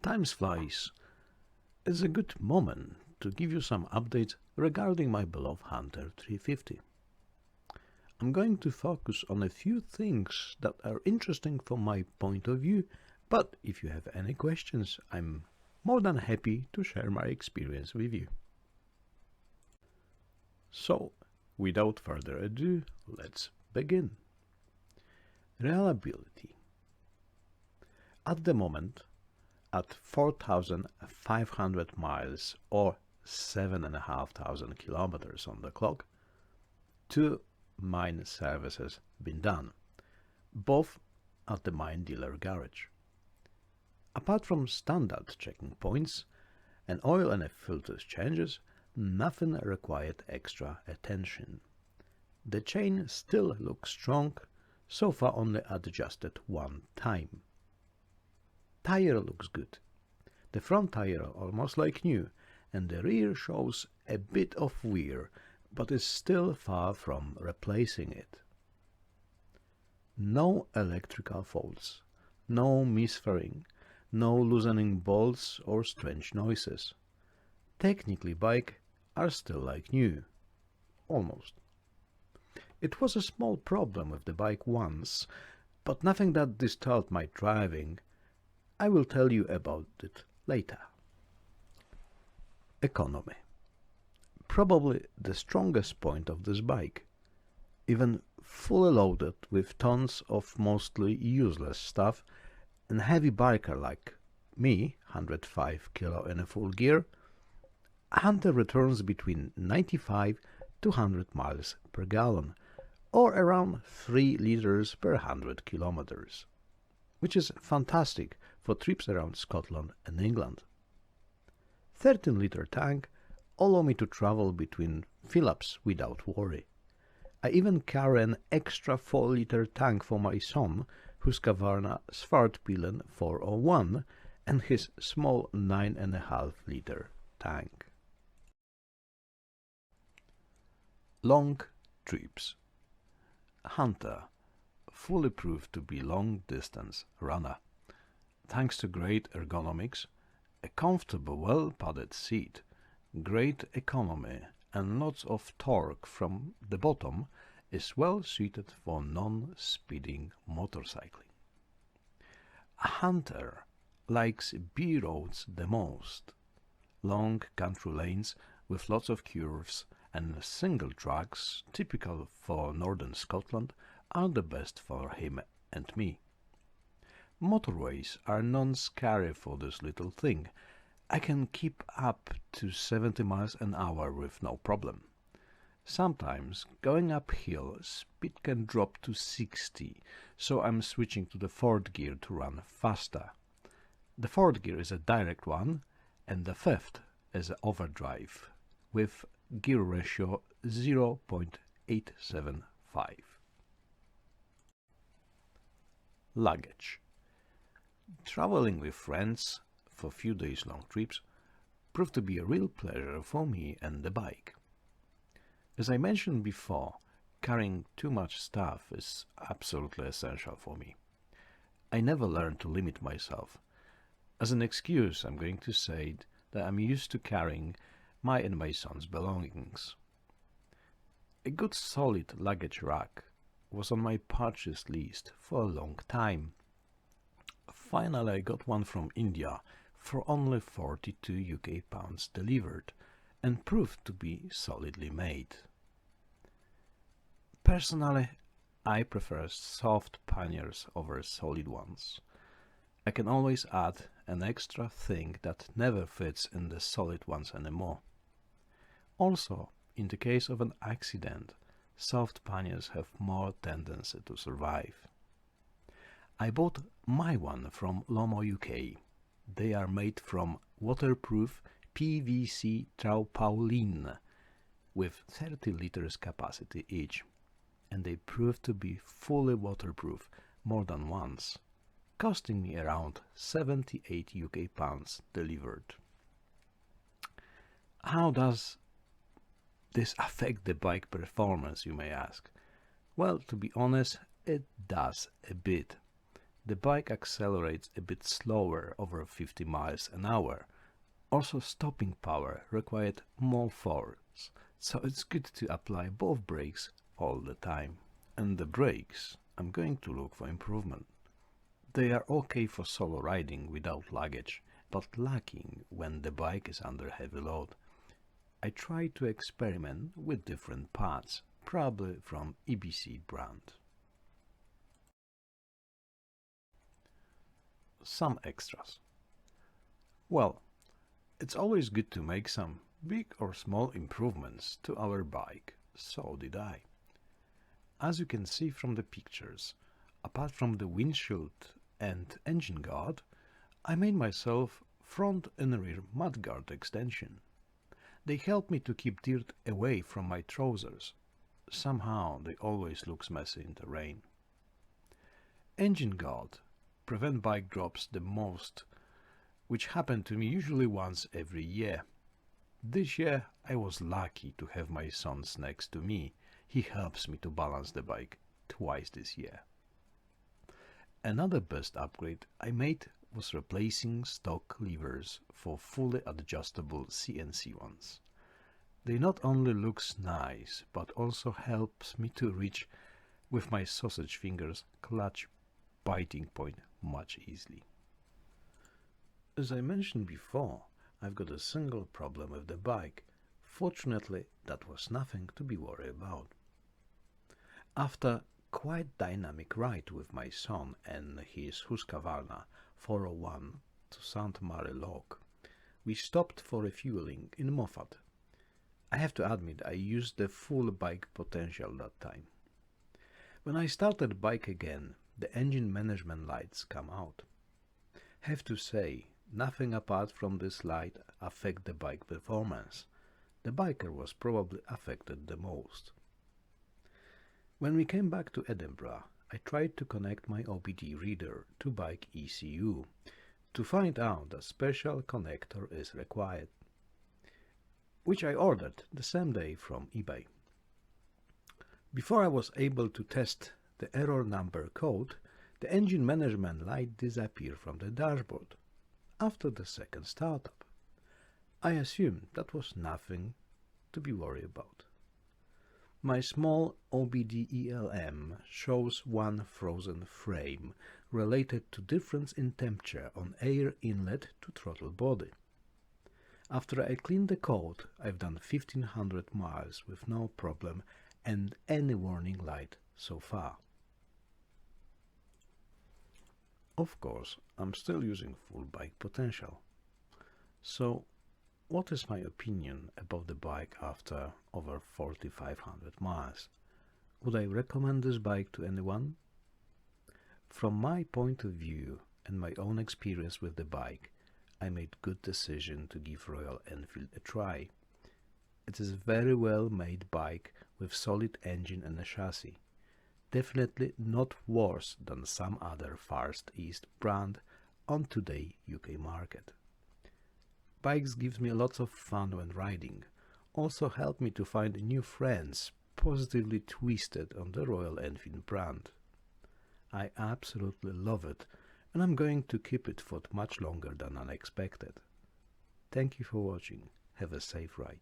Time flies. It's a good moment to give you some updates regarding my beloved Hunter 350. I'm going to focus on a few things that are interesting from my point of view, but if you have any questions, I'm more than happy to share my experience with you. So, without further ado, let's begin. Reliability. At the moment, at 4,500 miles or 7,500 kilometers on the clock, 2 mine services been done, both at the mine dealer garage. Apart from standard checking points and oil and filters changes, nothing required extra attention. The chain still looks strong, so far only adjusted one time. Tire looks good. The front tire almost like new, and the rear shows a bit of wear, but is still far from replacing it. No electrical faults, no misfiring, no loosening bolts or strange noises. Technically bike are still like new, almost. It was a small problem with the bike once, but nothing that disturbed my driving. I will tell you about it later. Economy. Probably the strongest point of this bike. Even fully loaded with tons of mostly useless stuff, and heavy biker like me, 105 kg in a full gear, Hunter returns between 95 to 100 miles per gallon, or around 3 liters per 100 kilometers, which is fantastic for trips around Scotland and England. 13-liter tank allow me to travel between fill-ups without worry. I even carry an extra 4-liter tank for my son, whose Kavarna Svartbilen 401, and his small 9.5-liter tank. Long trips. Hunter fully proved to be long-distance runner. Thanks to great ergonomics, a comfortable, well-padded seat, great economy and lots of torque from the bottom, is well suited for non-speeding motorcycling. Hunter likes B roads the most. Long country lanes with lots of curves and single tracks, typical for northern Scotland, are the best for him and me. Motorways are non-scary for this little thing. I can keep up to 70 miles an hour with no problem. Sometimes, going uphill, speed can drop to 60, so I'm switching to the fourth gear to run faster. The fourth gear is a direct one, and the fifth is an overdrive, with gear ratio 0.875. Luggage. Traveling with friends for few days long trips proved to be a real pleasure for me and the bike. As I mentioned before, carrying too much stuff is absolutely essential for me. I never learned to limit myself. As an excuse, I'm going to say that I'm used to carrying my and my son's belongings. A good solid luggage rack was on my purchase list for a long time. Finally, I got one from India for only 42 UK pounds delivered, and proved to be solidly made. Personally, I prefer soft panniers over solid ones. I can always add an extra thing that never fits in the solid ones anymore. Also, in the case of an accident, soft panniers have more tendency to survive. I bought my one from Lomo UK. They are made from waterproof PVC tarpaulin with 30 liters capacity each, and they proved to be fully waterproof more than once, costing me around 78 UK pounds delivered. How does this affect the bike performance, you may ask? Well, to be honest, it does a bit. The bike accelerates a bit slower, over 50 miles an hour. Also, stopping power required more force, so it's good to apply both brakes all the time. And the brakes, I'm going to look for improvement. They are okay for solo riding without luggage, but lacking when the bike is under heavy load. I try to experiment with different pads, probably from EBC brand. Some extras. Well, it's always good to make some big or small improvements to our bike, so did I. As you can see from the pictures, apart from the windshield and engine guard, I made myself front and rear mudguard extension. They help me to keep dirt away from my trousers. Somehow they always look messy in the rain. Engine guard prevent bike drops the most, which happen to me usually once every year. This year I was lucky to have my son next to me. He helps me to balance the bike twice this year. Another best upgrade I made was replacing stock levers for fully adjustable CNC ones. They not only looks nice, but also helps me to reach with my sausage fingers clutch biting point much easily. As I mentioned before, I've got a single problem with the bike. Fortunately, that was nothing to be worried about. After quite dynamic ride with my son and his Husqvarna 401 to St. Mary Lock, we stopped for refueling in Moffat. I have to admit I used the full bike potential that time. When I started bike again, the engine management lights come out. Have to say, nothing apart from this light affect the bike performance. The biker was probably affected the most. When we came back to Edinburgh, I tried to connect my OBD reader to bike ECU to find out a special connector is required, which I ordered the same day from eBay. Before I was able to test the error number code, the engine management light disappeared from the dashboard after the second startup. I assumed that was nothing to be worried about. My small OBD ELM shows one frozen frame related to difference in temperature on air inlet to throttle body. After I cleaned the code, I've done 1500 miles with no problem and any warning light so far. Of course, I'm still using full bike potential. So, what is my opinion about the bike after over 4500 miles? Would I recommend this bike to anyone? From my point of view and my own experience with the bike, I made good decision to give Royal Enfield a try. It is a very well made bike with solid engine and a chassis. Definitely not worse than some other Far East brand on today UK market. Bikes gives me lots of fun when riding, also help me to find new friends positively twisted on the Royal Enfield brand. I absolutely love it and I'm going to keep it for much longer than unexpected. Thank you for watching, have a safe ride.